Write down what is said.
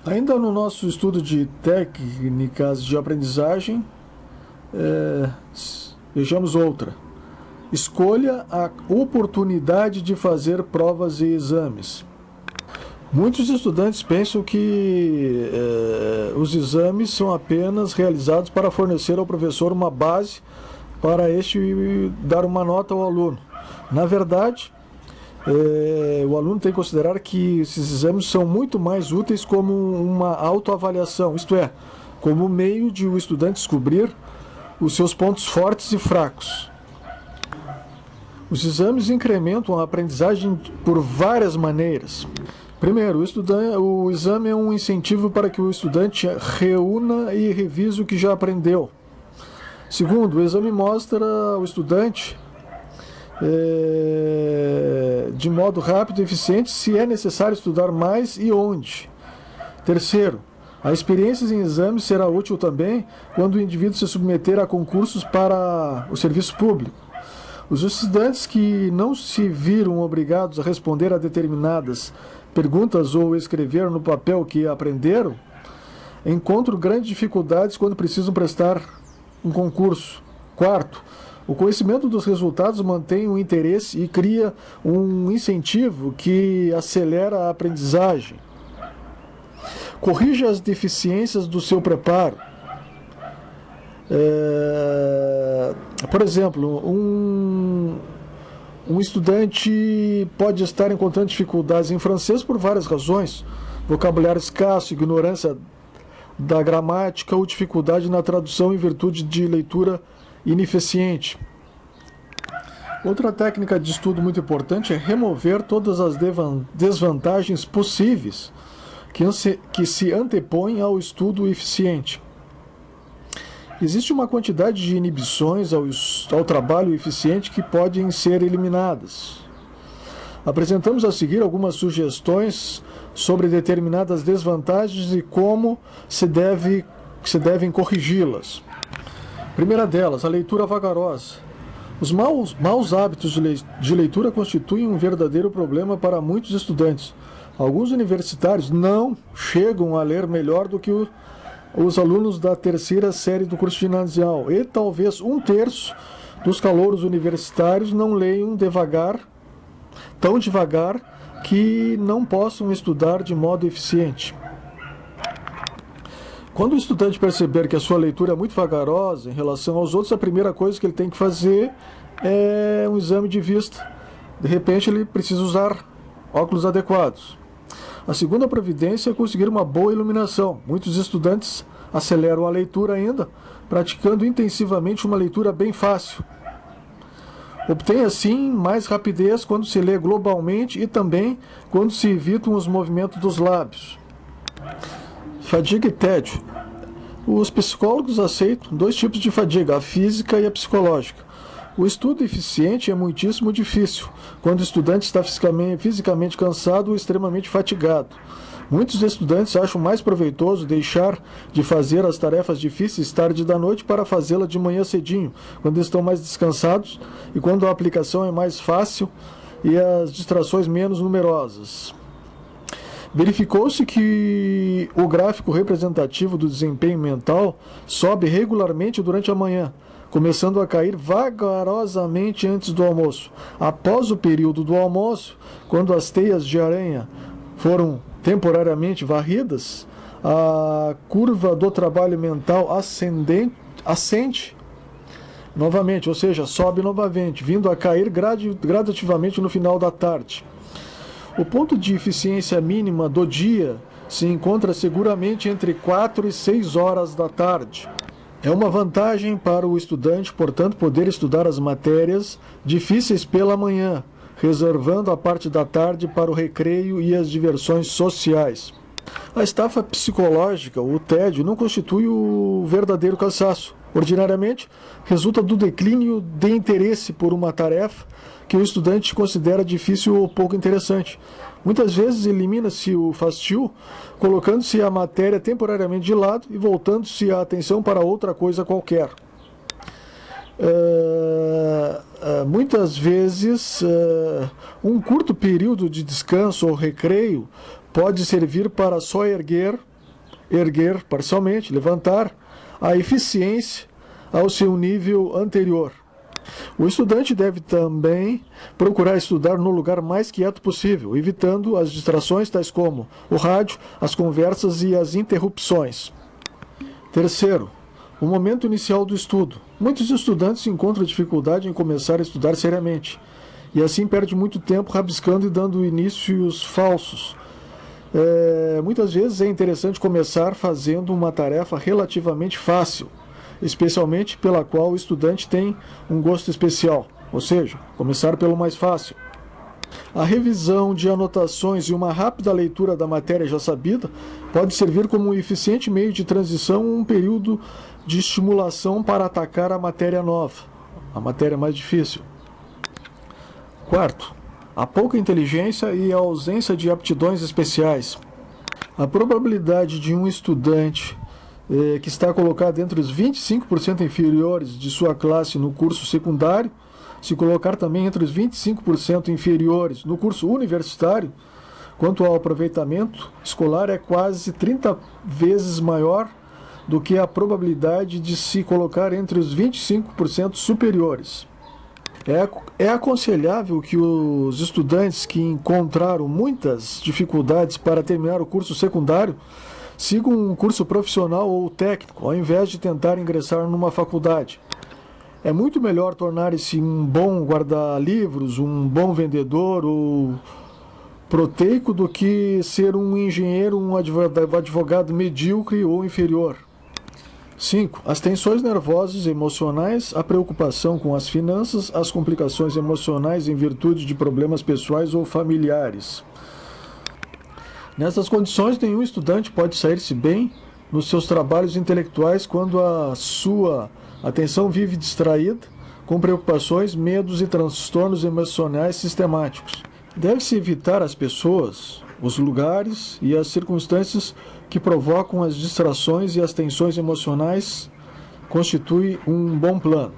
Ainda no nosso estudo de técnicas de aprendizagem, vejamos outra. Escolha a oportunidade de fazer provas e exames. Muitos estudantes pensam que os exames são apenas realizados para fornecer ao professor uma base para este dar uma nota ao aluno. Na verdade, o aluno tem que considerar que esses exames são muito mais úteis como uma autoavaliação, isto é, como meio de o estudante descobrir os seus pontos fortes e fracos. Os exames incrementam a aprendizagem por várias maneiras. Primeiro, o exame é um incentivo para que o estudante reúna e revise o que já aprendeu. Segundo, o exame mostra ao estudante de modo rápido e eficiente se é necessário estudar mais e onde. Terceiro, a experiência em exames será útil também quando o indivíduo se submeter a concursos para o serviço público. Os estudantes que não se viram obrigados a responder a determinadas perguntas ou escrever no papel que aprenderam, encontram grandes dificuldades quando precisam prestar um concurso. Quarto, o conhecimento dos resultados mantém o interesse e cria um incentivo que acelera a aprendizagem. Corrija as deficiências do seu preparo. Por exemplo, um estudante pode estar encontrando dificuldades em francês por várias razões: vocabulário escasso, ignorância da gramática ou dificuldade na tradução em virtude de leitura ineficiente. Outra técnica de estudo muito importante é remover todas as desvantagens possíveis que se antepõem ao estudo eficiente. Existe uma quantidade de inibições ao trabalho eficiente que podem ser eliminadas. Apresentamos a seguir algumas sugestões sobre determinadas desvantagens e como se devem corrigi-las. Primeira delas, a leitura vagarosa. Os maus hábitos de leitura constituem um verdadeiro problema para muitos estudantes. Alguns universitários não chegam a ler melhor do que os alunos da terceira série do curso ginasial, e talvez 1/3 dos calouros universitários não leiam tão devagar que não possam estudar de modo eficiente. Quando o estudante perceber que a sua leitura é muito vagarosa em relação aos outros, a primeira coisa que ele tem que fazer é um exame de vista. De repente, ele precisa usar óculos adequados. A segunda providência é conseguir uma boa iluminação. Muitos estudantes aceleram a leitura ainda, praticando intensivamente uma leitura bem fácil. Obtém assim mais rapidez quando se lê globalmente e também quando se evitam os movimentos dos lábios. Fadiga e tédio. Os psicólogos aceitam 2 tipos de fadiga, a física e a psicológica. O estudo eficiente é muitíssimo difícil quando o estudante está fisicamente cansado ou extremamente fatigado. Muitos estudantes acham mais proveitoso deixar de fazer as tarefas difíceis tarde da noite para fazê-las de manhã cedinho, quando estão mais descansados e quando a aplicação é mais fácil e as distrações menos numerosas. Verificou-se que o gráfico representativo do desempenho mental sobe regularmente durante a manhã, começando a cair vagarosamente antes do almoço. Após o período do almoço, quando as teias de aranha foram temporariamente varridas, a curva do trabalho mental ascende novamente, ou seja, sobe novamente, vindo a cair gradativamente no final da tarde. O ponto de eficiência mínima do dia se encontra seguramente entre 4 e 6 horas da tarde. É uma vantagem para o estudante, portanto, poder estudar as matérias difíceis pela manhã, reservando a parte da tarde para o recreio e as diversões sociais. A estafa psicológica, o tédio, não constitui o verdadeiro cansaço. Ordinariamente, resulta do declínio de interesse por uma tarefa que o estudante considera difícil ou pouco interessante. Muitas vezes elimina-se o fastio, colocando-se a matéria temporariamente de lado e voltando-se a atenção para outra coisa qualquer. Muitas vezes, um curto período de descanso ou recreio pode servir para soerguer erguer parcialmente, levantar a eficiência ao seu nível anterior. O estudante deve também procurar estudar no lugar mais quieto possível, evitando as distrações tais como o rádio, as conversas e as interrupções. Terceiro, o momento inicial do estudo. Muitos estudantes encontram dificuldade em começar a estudar seriamente, e assim perde muito tempo rabiscando e dando inícios falsos. Muitas vezes é interessante começar fazendo uma tarefa relativamente fácil, especialmente pela qual o estudante tem um gosto especial, ou seja, começar pelo mais fácil. A revisão de anotações e uma rápida leitura da matéria já sabida pode servir como um eficiente meio de transição um período de estimulação para atacar a matéria nova, a matéria mais difícil. Quarto, a pouca inteligência e a ausência de aptidões especiais. A probabilidade de um estudante que está colocado entre os 25% inferiores de sua classe no curso secundário, se colocar também entre os 25% inferiores no curso universitário, quanto ao aproveitamento escolar, é quase 30 vezes maior do que a probabilidade de se colocar entre os 25% superiores. É aconselhável que os estudantes que encontraram muitas dificuldades para terminar o curso secundário sigam um curso profissional ou técnico, ao invés de tentar ingressar numa faculdade. É muito melhor tornar-se um bom guarda-livros, um bom vendedor ou proteico do que ser um engenheiro, um advogado medíocre ou inferior. 5. As tensões nervosas e emocionais, a preocupação com as finanças, as complicações emocionais em virtude de problemas pessoais ou familiares. Nessas condições, nenhum estudante pode sair-se bem nos seus trabalhos intelectuais quando a sua atenção vive distraída, com preocupações, medos e transtornos emocionais sistemáticos. Deve-se evitar as pessoas, os lugares e as circunstâncias que provocam as distrações e as tensões emocionais constituem um bom plano.